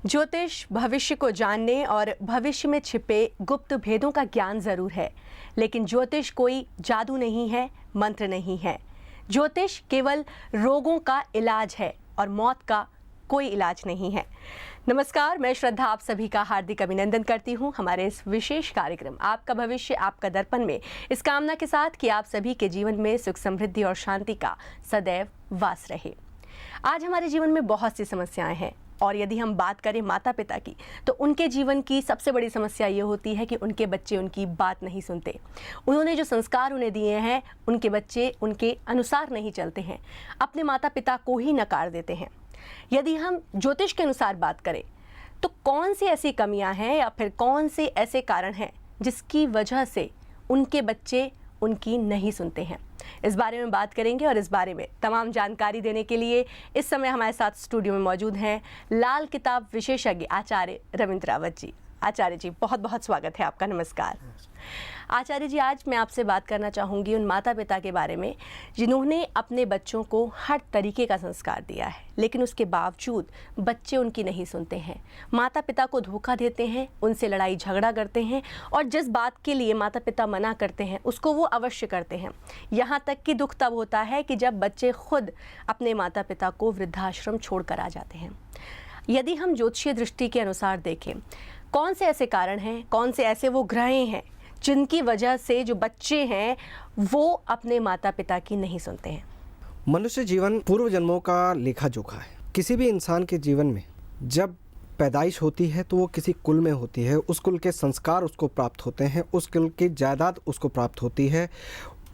ज्योतिष भविष्य को जानने और भविष्य में छिपे गुप्त भेदों का ज्ञान जरूर है, लेकिन ज्योतिष कोई जादू नहीं है, मंत्र नहीं है। ज्योतिष केवल रोगों का इलाज है और मौत का कोई इलाज नहीं है। नमस्कार, मैं श्रद्धा आप सभी का हार्दिक अभिनंदन करती हूं हमारे इस विशेष कार्यक्रम आपका भविष्य आपका दर्पण में, इस कामना के साथ कि आप सभी के जीवन में सुख समृद्धि और शांति का सदैव वास रहे। आज हमारे जीवन में बहुत सी समस्याएं हैं और यदि हम बात करें माता पिता की तो उनके जीवन की सबसे बड़ी समस्या ये होती है कि उनके बच्चे उनकी बात नहीं सुनते। उन्होंने जो संस्कार उन्हें दिए हैं उनके बच्चे उनके अनुसार नहीं चलते हैं, अपने माता पिता को ही नकार देते हैं। यदि हम ज्योतिष के अनुसार बात करें तो कौन सी ऐसी कमियां हैं या फिर कौन से ऐसे कारण हैं जिसकी वजह से उनके बच्चे उनकी नहीं सुनते हैं, इस बारे में बात करेंगे। और इस बारे में तमाम जानकारी देने के लिए इस समय हमारे साथ स्टूडियो में मौजूद हैं लाल किताब विशेषज्ञ आचार्य रविंद्र रावत जी। आचार्य जी, बहुत बहुत स्वागत है आपका। नमस्कार आचार्य जी, आज मैं आपसे बात करना चाहूँगी उन माता पिता के बारे में जिन्होंने अपने बच्चों को हर तरीके का संस्कार दिया है, लेकिन उसके बावजूद बच्चे उनकी नहीं सुनते हैं। माता पिता को धोखा देते हैं, उनसे लड़ाई झगड़ा करते हैं और जिस बात के लिए माता पिता मना करते हैं उसको वो अवश्य करते हैं। यहाँ तक कि दुख तब होता है कि जब बच्चे खुद अपने माता पिता को वृद्धाश्रम छोड़कर आ जाते हैं। यदि हम ज्योतिषीय दृष्टि के अनुसार देखें, कौन से ऐसे कारण हैं, कौन से ऐसे वो ग्रह हैं जिनकी वजह से जो बच्चे हैं वो अपने माता पिता की नहीं सुनते हैं? मनुष्य जीवन पूर्व जन्मों का लेखा जोखा है। किसी भी इंसान के जीवन में जब पैदाइश होती है तो वो किसी कुल में होती है, उस कुल के संस्कार उसको प्राप्त होते हैं, उस कुल की जायदाद उसको प्राप्त होती है,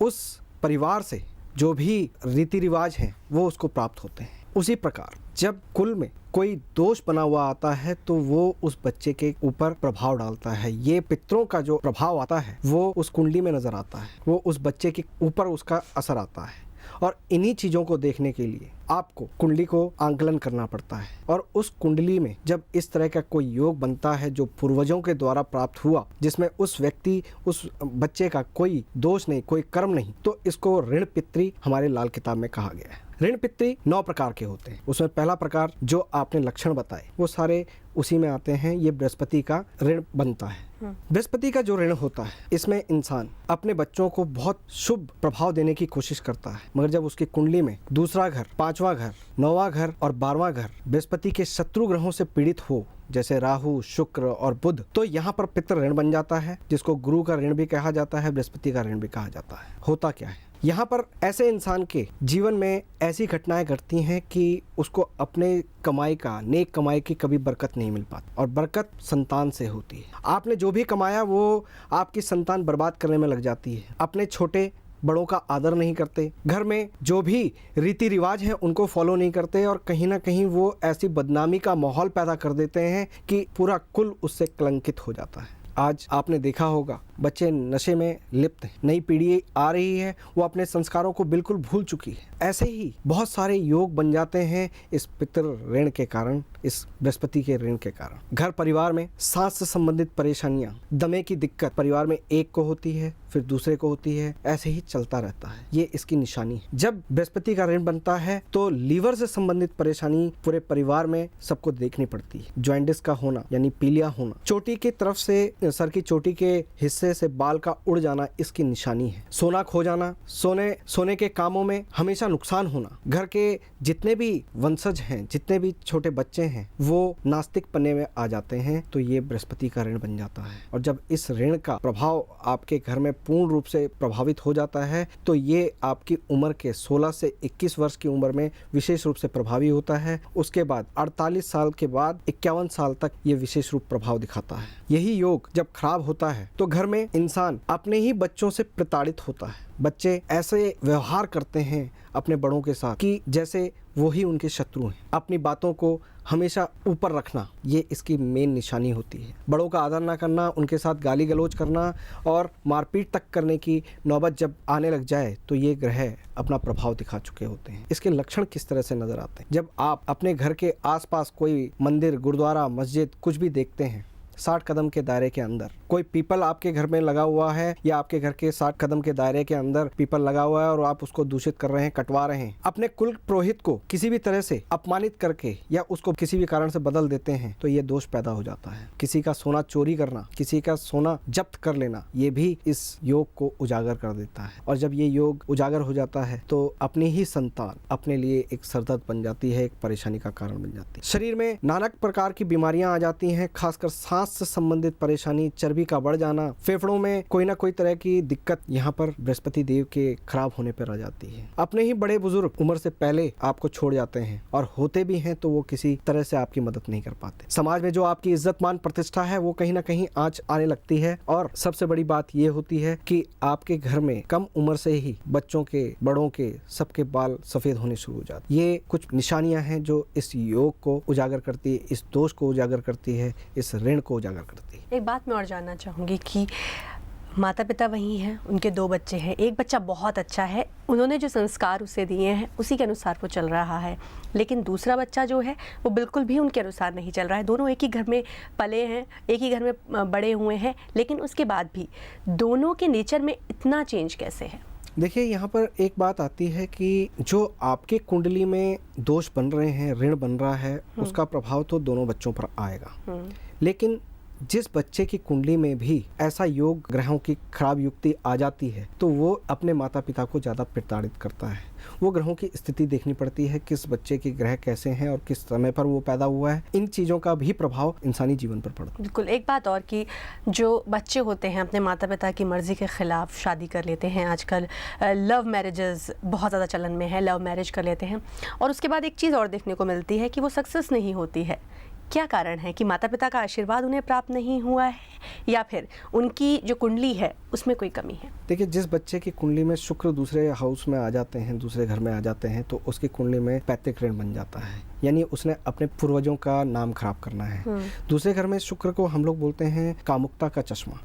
उस परिवार से जो भी रीति रिवाज हैं वो उसको प्राप्त होते हैं। उसी प्रकार जब कुल में कोई दोष बना हुआ आता है तो वो उस बच्चे के ऊपर प्रभाव डालता है। ये पितरों का जो प्रभाव आता है वो उस कुंडली में नजर आता है, वो उस बच्चे के ऊपर उसका असर आता है। और इन्हीं चीज़ों को देखने के लिए आपको कुंडली को आंकलन करना पड़ता है। और उस कुंडली में जब इस तरह का कोई योग बनता है जो पूर्वजों के द्वारा प्राप्त हुआ, जिसमें उस व्यक्ति उस बच्चे का कोई दोष नहीं, कोई कर्म नहीं, तो इसको ऋण पितृ हमारे लाल किताब में कहा गया है। ऋण पितृ 9 प्रकार के होते हैं। उसमें पहला प्रकार जो आपने लक्षण बताए वो सारे उसी में आते हैं। ये बृहस्पति का ऋण बनता है। बृहस्पति का जो ऋण होता है इसमें इंसान अपने बच्चों को बहुत शुभ प्रभाव देने की कोशिश करता है, मगर जब उसकी कुंडली में दूसरा घर, 5वां घर, 9वां घर और 12वां घर बृहस्पति के शत्रु ग्रहों से पीड़ित हो, जैसे राहु, शुक्र और बुध, तो यहाँ पर पितृ ऋण बन जाता है, जिसको गुरु का ऋण भी कहा जाता है, बृहस्पति का ऋण भी कहा जाता है। होता क्या है, यहाँ पर ऐसे इंसान के जीवन में ऐसी घटनाएं घटती हैं कि उसको अपने कमाई का, नेक कमाई की कभी बरकत नहीं मिल पाती और बरकत संतान से होती है। आपने जो भी कमाया वो आपकी संतान बर्बाद करने में लग जाती है। अपने छोटे बड़ों का आदर नहीं करते, घर में जो भी रीति रिवाज हैं उनको फॉलो नहीं करते और कहीं ना कहीं वो ऐसी बदनामी का माहौल पैदा कर देते हैं कि पूरा कुल उससे कलंकित हो जाता है। आज आपने देखा होगा बच्चे नशे में लिप्त हैं, नई पीढ़ी आ रही है, वो अपने संस्कारों को बिल्कुल भूल चुकी है। ऐसे ही बहुत सारे योग बन जाते हैं इस पितृ ऋण के कारण, इस बृहस्पति के ऋण के कारण। घर परिवार में सांस से संबंधित परेशानियां, दमे की दिक्कत परिवार में एक को होती है, फिर दूसरे को होती है, ऐसे ही चलता रहता है। ये इसकी निशानी है। जब बृहस्पति का ऋण बनता है तो लीवर से संबंधित परेशानी पूरे परिवार में सबको देखनी पड़ती है। जॉइंटिस का होना यानी पीलिया होना, चोटी की तरफ से, सर की चोटी के हिस्से से बाल का उड़ जाना इसकी निशानी है। सोना खो जाना, सोने के कामों में हमेशा नुकसान होना, घर के जितने भी वंशज हैं, जितने भी छोटे बच्चे हैं वो नास्तिक पन्ने में आ जाते हैं, तो ये बृहस्पति का ऋण बन जाता है। और जब इस ऋण का प्रभाव आपके घर में पूर्ण रूप से प्रभावित हो जाता है तो ये आपकी उम्र के 16 से 21 वर्ष की उम्र में विशेष रूप से प्रभावी होता है। उसके बाद 48 साल के बाद 51 साल तक ये विशेष रूप प्रभाव दिखाता है। यही योग जब खराब होता है तो घर में इंसान अपने ही बच्चों से प्रताड़ित होता है। बच्चे ऐसे व्यवहार करते हैं अपने बड़ों के साथ कि जैसे वो ही उनके शत्रु हैं। अपनी बातों को हमेशा ऊपर रखना, ये इसकी मेन निशानी होती है। बड़ों का आदर ना करना, उनके साथ गाली गलौज करना और मारपीट तक करने की नौबत जब आने लग जाए तो ये ग्रह अपना प्रभाव दिखा चुके होते हैं। इसके लक्षण किस तरह से नजर आते हैं? जब आप अपने घर के आसपास कोई मंदिर, गुरुद्वारा, मस्जिद कुछ भी देखते हैं, 60 कदम के दायरे के अंदर कोई पीपल आपके घर में लगा हुआ है या आपके घर के 60 कदम के दायरे के अंदर पीपल लगा हुआ है और आप उसको दूषित कर रहे हैं, कटवा रहे हैं, अपने कुल पुरोहित को किसी भी तरह से अपमानित करके या उसको किसी भी कारण से बदल देते हैं, तो ये दोष पैदा हो जाता है। किसी का सोना चोरी करना, किसी का सोना जब्त कर लेना, ये भी इस योग को उजागर कर देता है। और जब ये योग उजागर हो जाता है तो अपनी ही संतान अपने लिए एक सरदर्द बन जाती है, एक परेशानी का कारण बन जाती है। शरीर में नाना प्रकार की बीमारियां आ जाती हैं, खासकर सांस से संबंधित परेशानी, चर्बी का बढ़ जाना, फेफड़ों में कोई ना कोई तरह की दिक्कत यहाँ पर बृहस्पति देव के खराब होने पर आ जाती है। अपने ही बड़े बुजुर्ग उम्र से पहले आपको छोड़ जाते हैं और होते भी हैं तो वो किसी तरह से आपकी मदद नहीं कर पाते। समाज में जो आपकी इज्जत मान प्रतिष्ठा है वो कहीं ना कहीं आंच आने लगती है। और सबसे बड़ी बात ये होती है कि आपके घर में कम उम्र से ही बच्चों के, बड़ों के, सबके बाल सफेद होने शुरू हो जाते। ये कुछ निशानियां हैं जो इस योग को उजागर करती है, इस दोष को उजागर करती है, इस ऋण को उजागर करती है। एक बात मैं और जानना चाहूँगी कि माता पिता वही हैं, उनके 2 बच्चे हैं, एक बच्चा बहुत अच्छा है, उन्होंने जो संस्कार उसे दिए हैं उसी के अनुसार वो चल रहा है, लेकिन दूसरा बच्चा जो है वो बिल्कुल भी उनके अनुसार नहीं चल रहा है। दोनों एक ही घर में पले हैं, एक ही घर में बड़े हुए हैं, लेकिन उसके बाद भी दोनों के नेचर में इतना चेंज कैसे है? देखिए, यहाँ पर एक बात आती है कि जो आपके कुंडली में दोष बन रहे हैं, ऋण बन रहा है, उसका प्रभाव तो दोनों बच्चों पर आएगा। लेकिन जिस बच्चे की कुंडली में भी ऐसा योग, ग्रहों की खराब युक्ति आ जाती है, तो वो अपने माता पिता को ज़्यादा प्रताड़ित करता है। वो ग्रहों की स्थिति देखनी पड़ती है, किस बच्चे के ग्रह कैसे हैं और किस समय पर वो पैदा हुआ है। इन चीज़ों का भी प्रभाव इंसानी जीवन पर पड़ता है। बिल्कुल। एक बात और कि जो बच्चे होते हैं अपने माता पिता की मर्ज़ी के ख़िलाफ़ शादी कर लेते हैं। आजकल लव मैरिजेस बहुत ज़्यादा चलन में है, लव मैरिज कर लेते हैं और उसके बाद एक चीज़ और देखने को मिलती है कि वो सक्सेस नहीं होती है। क्या कारण है कि माता पिता का आशीर्वाद उन्हें प्राप्त नहीं हुआ है या फिर उनकी जो कुंडली है उसमें कोई कमी है? देखिए, जिस बच्चे की कुंडली में शुक्र दूसरे हाउस में आ जाते हैं, दूसरे घर में आ जाते हैं, तो उसकी कुंडली में पैतृक ऋण बन जाता है, यानी उसने अपने पूर्वजों का नाम खराब करना है। दूसरे घर में शुक्र को हम लोग बोलते हैं कामुकता का चश्मा,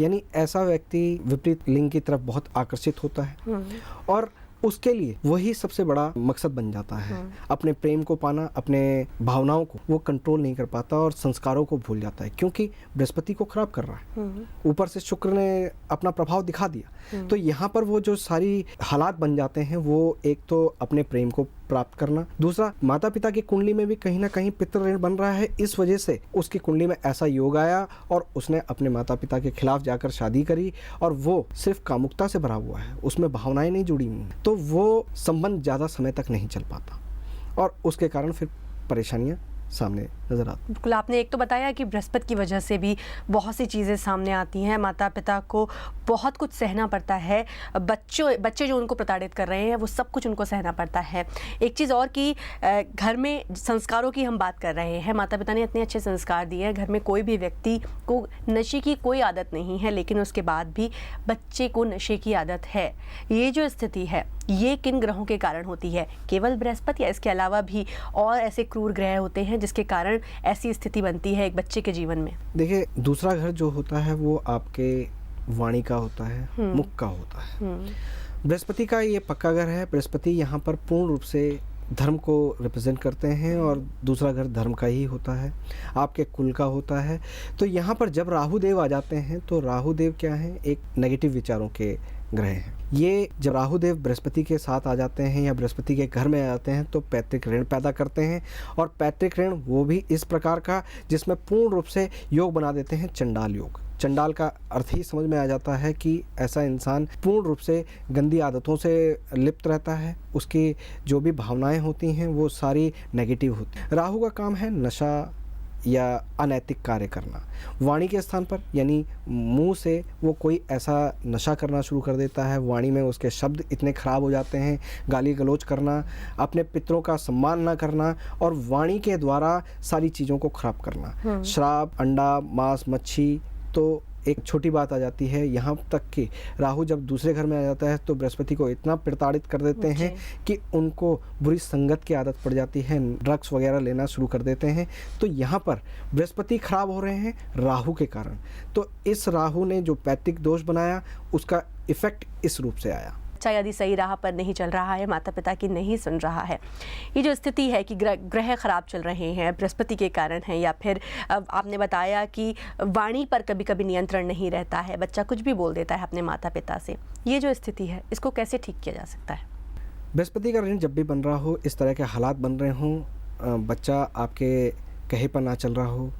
यानी ऐसा व्यक्ति विपरीत लिंग की तरफ बहुत आकर्षित होता है और उसके लिए वही सबसे बड़ा मकसद बन जाता है। अपने प्रेम को पाना, अपने भावनाओं को वो कंट्रोल नहीं कर पाता और संस्कारों को भूल जाता है, क्योंकि बृहस्पति को खराब कर रहा है। ऊपर से शुक्र ने अपना प्रभाव दिखा दिया, तो यहाँ पर वो जो सारी हालात बन जाते हैं, वो एक तो अपने प्रेम को प्राप्त करना, दूसरा माता पिता की कुंडली में भी कहीं ना कहीं पितृ ऋण बन रहा है। इस वजह से उसकी कुंडली में ऐसा योग आया और उसने अपने माता पिता के खिलाफ जाकर शादी करी और वो सिर्फ कामुकता से भरा हुआ है, उसमें भावनाएं नहीं जुड़ी हुई, तो वो संबंध ज़्यादा समय तक नहीं चल पाता और उसके कारण फिर परेशानियां सामने नजर आती। बिल्कुल। आपने एक तो बताया कि बृहस्पति की वजह से भी बहुत सी चीज़ें सामने आती हैं, माता पिता को बहुत कुछ सहना पड़ता है, बच्चे जो उनको प्रताड़ित कर रहे हैं वो सब कुछ उनको सहना पड़ता है। एक चीज़ और कि घर में संस्कारों की हम बात कर रहे हैं, माता पिता ने इतने अच्छे संस्कार दिए हैं, घर में कोई भी व्यक्ति को नशे की कोई आदत नहीं है, लेकिन उसके बाद भी बच्चे को नशे की आदत है। ये जो स्थिति है ये किन ग्रहों के कारण होती है? केवल बृहस्पति या इसके अलावा भी और ऐसे क्रूर ग्रह होते हैं जिसके कारण ऐसी स्थिति बनती है एक बच्चे के जीवन में? देखिए, दूसरा घर जो होता है वो आपके वाणी का होता है, मुख का होता है। बृहस्पति का ये पक्का घर है। बृहस्पति यहाँ पर पूर्ण रूप से धर्म को रिप्रेजेंट करते हैं और दूसरा घर धर्म का ही होता है, आपके कुल का होता है। तो यहाँ पर जब राहु देव आ जाते हैं तो राहु देव क्या है? एक नेगेटिव विचारों के ग्रह हैं। ये जब राहु देव बृहस्पति के साथ आ जाते हैं या बृहस्पति के घर में आ जाते हैं तो पैतृक ऋण पैदा करते हैं और पैतृक ऋण वो भी इस प्रकार का जिसमें पूर्ण रूप से योग बना देते हैं चंडाल योग। चंडाल का अर्थ ही समझ में आ जाता है कि ऐसा इंसान पूर्ण रूप से गंदी आदतों से लिप्त रहता है, उसकी जो भी भावनाएं होती हैं वो सारी नेगेटिव होती हैं। राहु का काम है नशा या अनैतिक कार्य करना। वाणी के स्थान पर यानी मुंह से वो कोई ऐसा नशा करना शुरू कर देता है, वाणी में उसके शब्द इतने खराब हो जाते हैं, गाली गलौज करना, अपने पितरों का सम्मान ना करना और वाणी के द्वारा सारी चीज़ों को खराब करना। शराब, अंडा, मांस, मच्छी, तो एक छोटी बात आ जाती है। यहाँ तक कि राहु जब दूसरे घर में आ जाता है तो बृहस्पति को इतना प्रताड़ित कर देते हैं कि उनको बुरी संगत की आदत पड़ जाती है, ड्रग्स वगैरह लेना शुरू कर देते हैं। तो यहाँ पर बृहस्पति खराब हो रहे हैं राहु के कारण। तो इस राहु ने जो पैतृक दोष बनाया उसका इफेक्ट इस रूप से आया। बच्चा यदि सही राह पर नहीं चल रहा है, माता पिता की नहीं सुन रहा है, ये जो स्थिति है कि ग्रह खराब चल रहे हैं, बृहस्पति के कारण है, या फिर आपने बताया कि वाणी पर कभी कभी नियंत्रण नहीं रहता है, बच्चा कुछ भी बोल देता है अपने माता पिता से, ये जो स्थिति है इसको कैसे ठीक किया जा सकता है? बृहस्पति का ऋण जब भी बन रहा हो, इस तरह के हालात बन रहे हों, बच्चा आपके कहे पर ना चल रहा हो,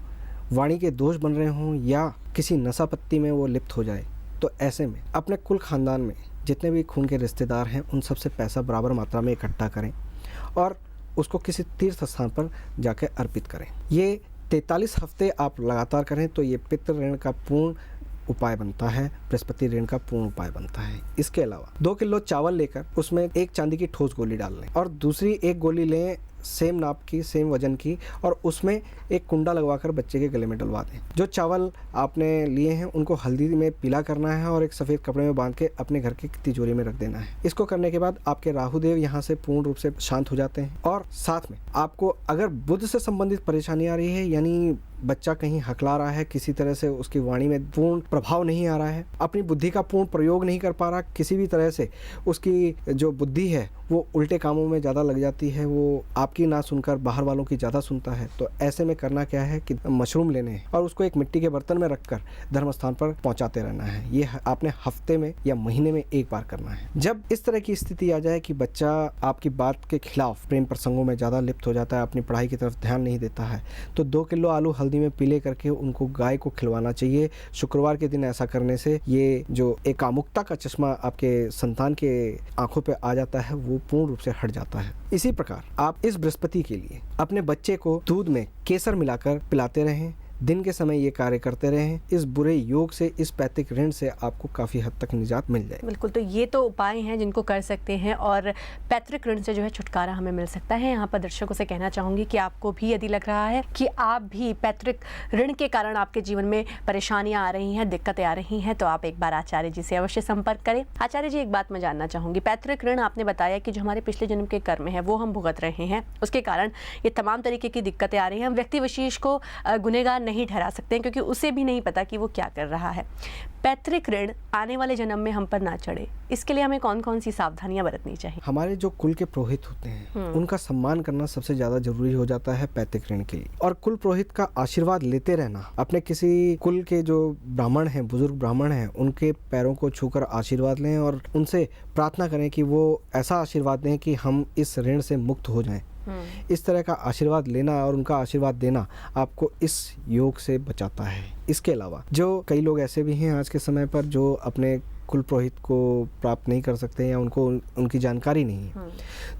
वाणी के दोष बन रहे हों, या किसी नशा पत्ती में वो लिप्त हो जाए, तो ऐसे में अपने कुल खानदान में जितने भी खून के रिश्तेदार हैं उन सबसे पैसा बराबर मात्रा में इकट्ठा करें और उसको किसी तीर्थ स्थान पर जाकर अर्पित करें। ये 43 हफ्ते आप लगातार करें तो ये पितृ ऋण का पूर्ण उपाय बनता है, बृहस्पति ऋण का पूर्ण उपाय बनता है। इसके अलावा 2 किलो चावल लेकर उसमें एक चांदी की ठोस गोली डाल लें और दूसरी एक गोली लें सेम नाप की, सेम वजन की, और उसमें एक कुंडा लगवाकर बच्चे के गले में डलवा दें। जो चावल आपने लिए हैं उनको हल्दी में पीला करना है और एक सफ़ेद कपड़े में बांध के अपने घर की तिजोरी में रख देना है। इसको करने के बाद आपके राहु देव यहाँ से पूर्ण रूप से शांत हो जाते हैं। और साथ में आपको अगर बुध से संबंधित परेशानी आ रही है, यानी बच्चा कहीं हकला रहा है, किसी तरह से उसकी वाणी में पूर्ण प्रभाव नहीं आ रहा है, अपनी बुद्धि का पूर्ण प्रयोग नहीं कर पा रहा, किसी भी तरह से उसकी जो बुद्धि है वो उल्टे कामों में ज़्यादा लग जाती है, वो आपकी ना सुनकर बाहर वालों की ज़्यादा सुनता है, तो ऐसे में करना क्या है कि मशरूम लेने हैं और उसको एक मिट्टी के बर्तन में रखकर धर्म स्थान पर पहुंचाते रहना है। ये आपने हफ्ते में या महीने में एक बार करना है। जब इस तरह की स्थिति आ जाए कि बच्चा आपकी बात के खिलाफ प्रेम प्रसंगों में ज़्यादा लिप्त हो जाता है, अपनी पढ़ाई की तरफ ध्यान नहीं देता है, तो 2 किलो आलू हल्दी में पीले करके उनको गाय को खिलवाना चाहिए। शुक्रवार के दिन ऐसा करने से ये जो एक कामुकता का चश्मा आपके संतान के आंखों पे आ जाता है वो पूर्ण रूप से हट जाता है। इसी प्रकार आप इस बृहस्पति के लिए अपने बच्चे को दूध में केसर मिलाकर पिलाते रहें, दिन के समय ये कार्य करते रहें। इस बुरे योग से, इस पैतृक ऋण से आपको काफ़ी हद तक निजात मिल जाए। बिल्कुल, तो ये तो उपाय हैं जिनको कर सकते हैं और पैतृक ऋण से जो है छुटकारा हमें मिल सकता है। यहाँ पर दर्शकों से कहना चाहूँगी कि आपको भी यदि लग रहा है कि आप भी पैतृक ऋण के कारण आपके जीवन में परेशानियाँ आ रही हैं, दिक्कतें आ रही हैं, तो आप एक बार आचार्य जी से अवश्य संपर्क करें। आचार्य जी, एक बात मैं जानना चाहूँगी, पैतृक ऋण आपने बताया कि जो हमारे पिछले जन्म के कर्म है वो हम भुगत रहे हैं, उसके कारण ये तमाम तरीके की दिक्कतें आ रही हैं। हम व्यक्ति विशेष को गुनहगार नहीं ठहरा सकते हैं क्योंकि उसे भी नहीं पता कि वो क्या कर रहा है। पैतृक ऋण आने वाले जन्म में हम पर ना चढ़े, इसके लिए हमें कौन कौन सी सावधानियां बरतनी चाहिए? हमारे जो कुल के पुरोहित होते हैं उनका सम्मान करना सबसे ज़्यादा जरूरी हो जाता है पैतृक ऋण के लिए, और कुल पुरोहित का आशीर्वाद लेते रहना। अपने किसी कुल के जो ब्राह्मण हैं, बुजुर्ग ब्राह्मण हैं, उनके पैरों को छूकर आशीर्वाद लें और उनसे प्रार्थना करें कि वो ऐसा आशीर्वाद दें कि हम इस ऋण से मुक्त हो जाएं। इस तरह का आशीर्वाद लेना और उनका आशीर्वाद देना आपको इस योग से बचाता है। इसके अलावा जो कई लोग ऐसे भी हैं आज के समय पर जो अपने कुल पुरोहित को प्राप्त नहीं कर सकते या उनको उनकी जानकारी नहीं है,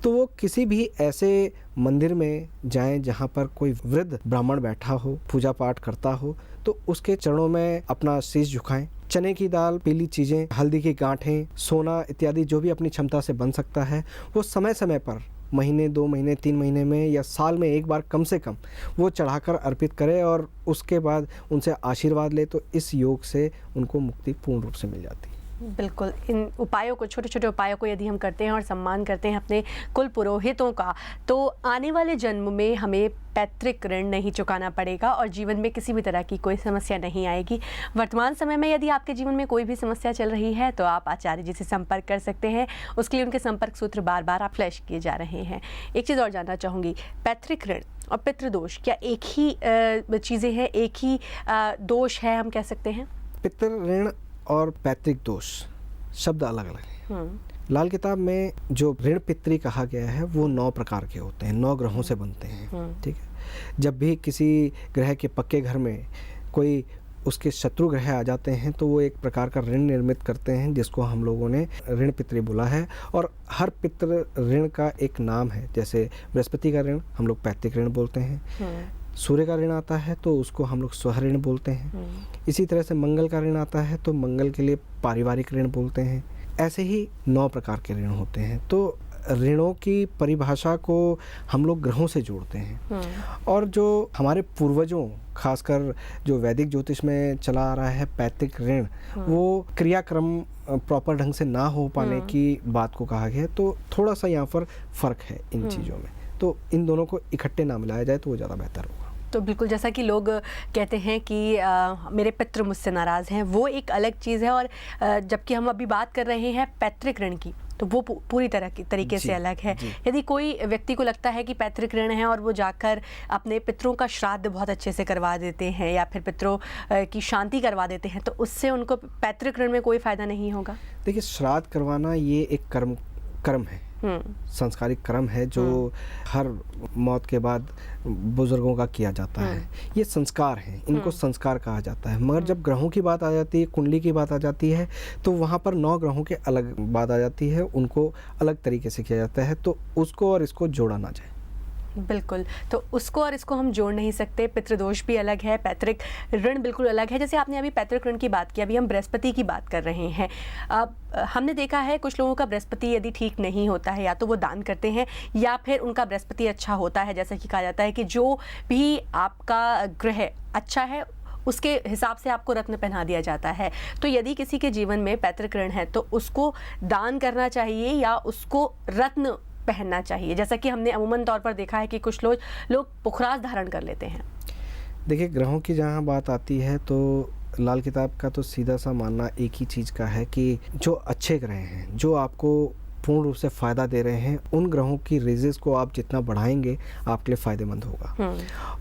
तो वो किसी भी ऐसे मंदिर में जाएं जहां पर कोई वृद्ध ब्राह्मण बैठा हो, पूजा पाठ करता हो, तो उसके चरणों में अपना शीश झुकाएं। चने की दाल, पीली चीज़ें, हल्दी की गांठें, सोना इत्यादि जो भी अपनी क्षमता से बन सकता है वो समय समय पर महीने, 2 महीने, 3 महीने में या साल में एक बार कम से कम वो चढ़ाकर अर्पित करें और उसके बाद उनसे आशीर्वाद ले, तो इस योग से उनको मुक्ति पूर्ण रूप से मिल जाती है। बिल्कुल, इन उपायों को, छोटे छोटे उपायों को यदि हम करते हैं और सम्मान करते हैं अपने कुल पुरोहितों का, तो आने वाले जन्म में हमें पैतृक ऋण नहीं चुकाना पड़ेगा और जीवन में किसी भी तरह की कोई समस्या नहीं आएगी। वर्तमान समय में यदि आपके जीवन में कोई भी समस्या चल रही है तो आप आचार्य जी से संपर्क कर सकते हैं। उसके लिए उनके संपर्क सूत्र बार बार आप फ्लैश किए जा रहे हैं। एक चीज़ और जानना चाहूँगी, पैतृक ऋण और पितृदोष क्या एक ही चीज़ें हैं, एक ही दोष है, हम कह सकते हैं? पितृ ऋण और पैतृक दोष शब्द अलग अलग हैं। लाल किताब में जो ऋण पितृ कहा गया है वो 9 प्रकार के होते हैं, 9 ग्रहों से बनते हैं। ठीक है, जब भी किसी ग्रह के पक्के घर में कोई उसके शत्रु ग्रह आ जाते हैं तो वो एक प्रकार का ऋण निर्मित करते हैं जिसको हम लोगों ने ऋण पितृ बोला है। और हर पितृ ऋण का एक नाम है, जैसे बृहस्पति का ऋण हम लोग पैतृक ऋण बोलते हैं, सूर्य का ऋण आता है तो उसको हम लोग स्व ऋण बोलते हैं, इसी तरह से मंगल का ऋण आता है तो मंगल के लिए पारिवारिक ऋण बोलते हैं। ऐसे ही 9 प्रकार के ऋण होते हैं। तो ऋणों की परिभाषा को हम लोग ग्रहों से जोड़ते हैं और जो हमारे पूर्वजों, खासकर जो वैदिक ज्योतिष में चला आ रहा है पैतृक ऋण, वो क्रियाक्रम प्रॉपर ढंग से ना हो पाने की बात को कहा गया है। तो थोड़ा सा यहाँ पर फ़र्क है इन चीज़ों में, तो इन दोनों को इकट्ठे ना मिलाया जाए तो वो ज़्यादा बेहतर होगा। तो बिल्कुल, जैसा कि लोग कहते हैं कि मेरे पितृ मुझसे नाराज़ हैं, वो एक अलग चीज़ है। और जबकि हम अभी बात कर रहे हैं पैतृक ऋण की, तो वो पूरी तरह की तरीके से अलग है। यदि कोई व्यक्ति को लगता है कि पैतृक ऋण है और वो जाकर अपने पितरों का श्राद्ध बहुत अच्छे से करवा देते हैं या फिर पितरों की शांति करवा देते हैं, तो उससे उनको पैतृक ऋण में कोई फायदा नहीं होगा? देखिए, श्राद्ध करवाना ये एक कर्म है, संस्कारिक कर्म है जो हर मौत के बाद बुजुर्गों का किया जाता है। ये संस्कार हैं, इनको संस्कार कहा जाता है। मगर जब ग्रहों की बात आ जाती है, कुंडली की बात आ जाती है, तो वहाँ पर 9 ग्रहों के अलग बात आ जाती है, उनको अलग तरीके से किया जाता है। तो उसको और इसको जोड़ा ना जाए। बिल्कुल, तो उसको और इसको हम जोड़ नहीं सकते। पितृदोष भी अलग है, पैतृक ऋण बिल्कुल अलग है। जैसे आपने अभी पैतृक ऋण की बात की, अभी हम बृहस्पति की बात कर रहे हैं। अब हमने देखा है कुछ लोगों का बृहस्पति यदि ठीक नहीं होता है, या तो वो दान करते हैं या फिर उनका बृहस्पति अच्छा होता है। जैसा कि कहा जाता है कि जो भी आपका ग्रह अच्छा है उसके हिसाब से आपको रत्न पहना दिया जाता है। तो यदि किसी के जीवन में पैतृक ऋण है तो उसको दान करना चाहिए या उसको रत्न पहनना चाहिए? जैसा कि हमने अमूमन तौर पर देखा है कि कुछ लोग पुखराज धारण कर लेते हैं। देखिए, ग्रहों की जहाँ बात आती है तो लाल किताब का तो सीधा सा मानना एक ही चीज़ का है कि जो अच्छे ग्रह हैं, जो आपको पूर्ण रूप से फ़ायदा दे रहे हैं, उन ग्रहों की रेजेस को आप जितना बढ़ाएंगे आपके लिए फ़ायदेमंद होगा।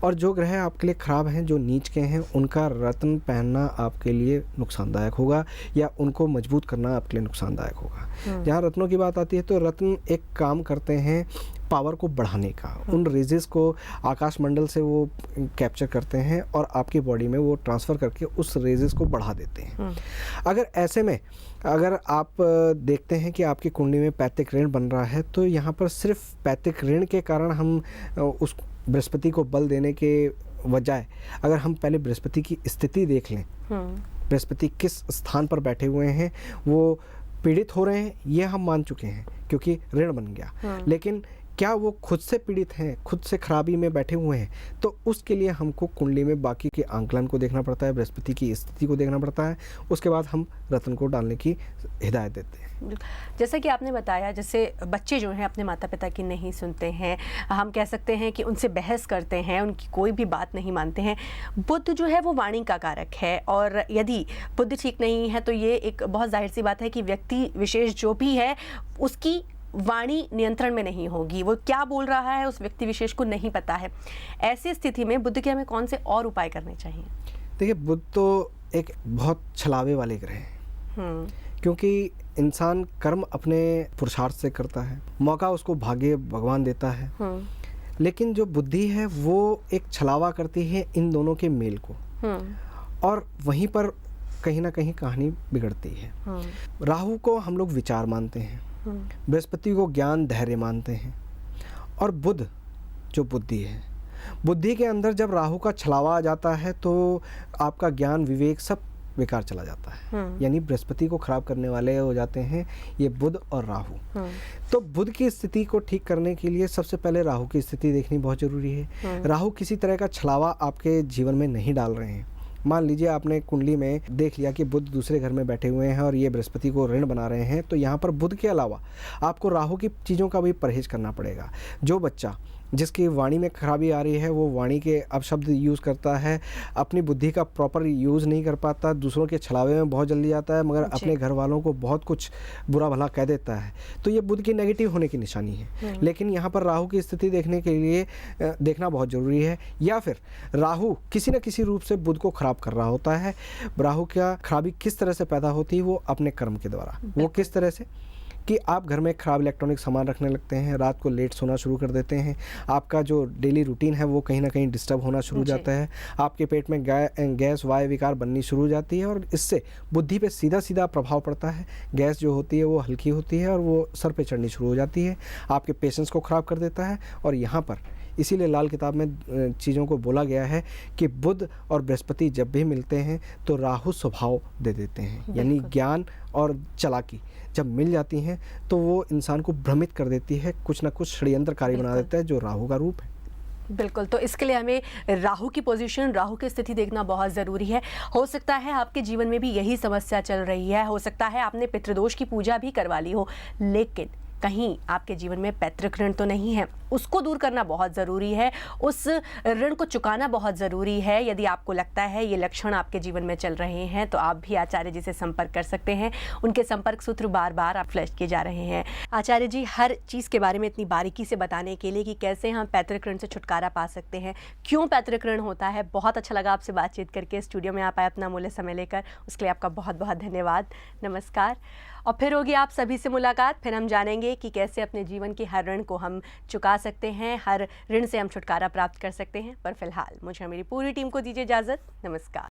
और जो ग्रह आपके लिए ख़राब हैं, जो नीच के हैं, उनका रत्न पहनना आपके लिए नुकसानदायक होगा या उनको मजबूत करना आपके लिए नुकसानदायक होगा। जहाँ रत्नों की बात आती है तो रत्न एक काम करते हैं पावर को बढ़ाने का, उन रेजेस को आकाशमंडल से वो कैप्चर करते हैं और आपकी बॉडी में वो ट्रांसफ़र करके उस रेजेस को बढ़ा देते हैं। अगर ऐसे में अगर आप देखते हैं कि आपकी कुंडली में पैतृक ऋण बन रहा है, तो यहाँ पर सिर्फ पैतृक ऋण के कारण हम उस बृहस्पति को बल देने के बजाय अगर हम पहले बृहस्पति की स्थिति देख लें, बृहस्पति किस स्थान पर बैठे हुए हैं, वो पीड़ित हो रहे हैं, ये हम मान चुके हैं क्योंकि ऋण बन गया। लेकिन क्या वो खुद से पीड़ित हैं, खुद से खराबी में बैठे हुए हैं? तो उसके लिए हमको कुंडली में बाकी के आंकलन को देखना पड़ता है, बृहस्पति की स्थिति को देखना पड़ता है। उसके बाद हम रत्न को डालने की हिदायत देते हैं। जैसा कि आपने बताया, जैसे बच्चे जो हैं अपने माता पिता की नहीं सुनते हैं, हम कह सकते हैं कि उनसे बहस करते हैं, उनकी कोई भी बात नहीं मानते हैं। बुध जो है वो वाणी का कारक है, और यदि बुध ठीक नहीं है तो ये एक बहुत जाहिर सी बात है कि व्यक्ति विशेष जो भी है उसकी वाणी नियंत्रण में नहीं होगी। वो क्या बोल रहा है उस व्यक्ति विशेष को नहीं पता है। ऐसी स्थिति में बुध के हमें कौन से और उपाय करने चाहिए? देखिए, बुध तो एक बहुत छलावे वाले ग्रह हैं, क्योंकि इंसान कर्म अपने पुरुषार्थ से करता है, मौका उसको भाग्य भगवान देता है। लेकिन जो बुद्धि है वो एक छलावा करती है इन दोनों के मेल को, और वहीं पर कहीं ना कहीं कहानी बिगड़ती है। राहु को हम लोग विचार मानते हैं, बृहस्पति को ज्ञान धैर्य मानते हैं, और बुध जो बुद्धि है, बुद्धि के अंदर जब राहु का छलावा आ जाता है तो आपका ज्ञान विवेक सब बेकार चला जाता है। यानी बृहस्पति को खराब करने वाले हो जाते हैं ये बुध और राहु। तो बुध की स्थिति को ठीक करने के लिए सबसे पहले राहु की स्थिति देखनी बहुत ज़रूरी है। राहु किसी तरह का छलावा आपके जीवन में नहीं डाल रहे हैं। मान लीजिए आपने कुंडली में देख लिया कि बुध दूसरे घर में बैठे हुए हैं और ये बृहस्पति को ऋण बना रहे हैं, तो यहाँ पर बुध के अलावा आपको राहु की चीज़ों का भी परहेज करना पड़ेगा। जो बच्चा जिसकी वाणी में खराबी आ रही है वो वाणी के अपशब्द यूज़ करता है, अपनी बुद्धि का प्रॉपर यूज़ नहीं कर पाता, दूसरों के छलावे में बहुत जल्दी आता है, मगर अपने घर वालों को बहुत कुछ बुरा भला कह देता है, तो ये बुध की नेगेटिव होने की निशानी है। लेकिन यहाँ पर राहु की स्थिति देखने के लिए देखना बहुत ज़रूरी है, या फिर राहु किसी न किसी रूप से बुध को खराब कर रहा होता है। राहु का खराबी किस तरह से पैदा होती है? वो अपने कर्म के द्वारा। वो किस तरह से कि आप घर में ख़राब इलेक्ट्रॉनिक सामान रखने लगते हैं, रात को लेट सोना शुरू कर देते हैं, आपका जो डेली रूटीन है वो कहीं ना कहीं डिस्टर्ब होना शुरू हो जाता है, आपके पेट में गैस वायु विकार बननी शुरू हो जाती है, और इससे बुद्धि पे सीधा सीधा प्रभाव पड़ता है। गैस जो होती है वो हल्की होती है और वो सर पे चढ़नी शुरू हो जाती है, आपके पेशेंस को ख़राब कर देता है। और यहाँ पर इसीलिए लाल किताब में चीज़ों को बोला गया है कि बुध और बृहस्पति जब भी मिलते हैं तो राहु स्वभाव दे देते हैं, यानी ज्ञान और चालाकी जब मिल जाती हैं तो वो इंसान को भ्रमित कर देती है, कुछ ना कुछ षड्यंत्रकारी बना देता है, जो राहु का रूप है। बिल्कुल, तो इसके लिए हमें राहु की पोजीशन, राहु की स्थिति देखना बहुत ज़रूरी है। हो सकता है आपके जीवन में भी यही समस्या चल रही है, हो सकता है आपने पितृदोष की पूजा भी करवा ली हो, लेकिन कहीं आपके जीवन में पैतृक ऋण तो नहीं है, उसको दूर करना बहुत ज़रूरी है, उस ऋण को चुकाना बहुत ज़रूरी है। यदि आपको लगता है ये लक्षण आपके जीवन में चल रहे हैं तो आप भी आचार्य जी से संपर्क कर सकते हैं। उनके संपर्क सूत्र बार बार आप फ्लैश किए जा रहे हैं। आचार्य जी हर चीज़ के बारे में इतनी बारीकी से बताने के लिए कि कैसे हम पैतृक ऋण से छुटकारा पा सकते हैं, क्यों पैतृक ऋण होता है, बहुत अच्छा लगा आपसे बातचीत करके। स्टूडियो में आप आए अपना मूल्य समय लेकर, उसके लिए आपका बहुत बहुत धन्यवाद। नमस्कार। और फिर होगी आप सभी से मुलाकात, फिर हम जानेंगे कि कैसे अपने जीवन के हर ऋण को हम चुका सकते हैं, हर ऋण से हम छुटकारा प्राप्त कर सकते हैं। पर फिलहाल मुझे मेरी पूरी टीम को दीजिए इजाज़त। नमस्कार।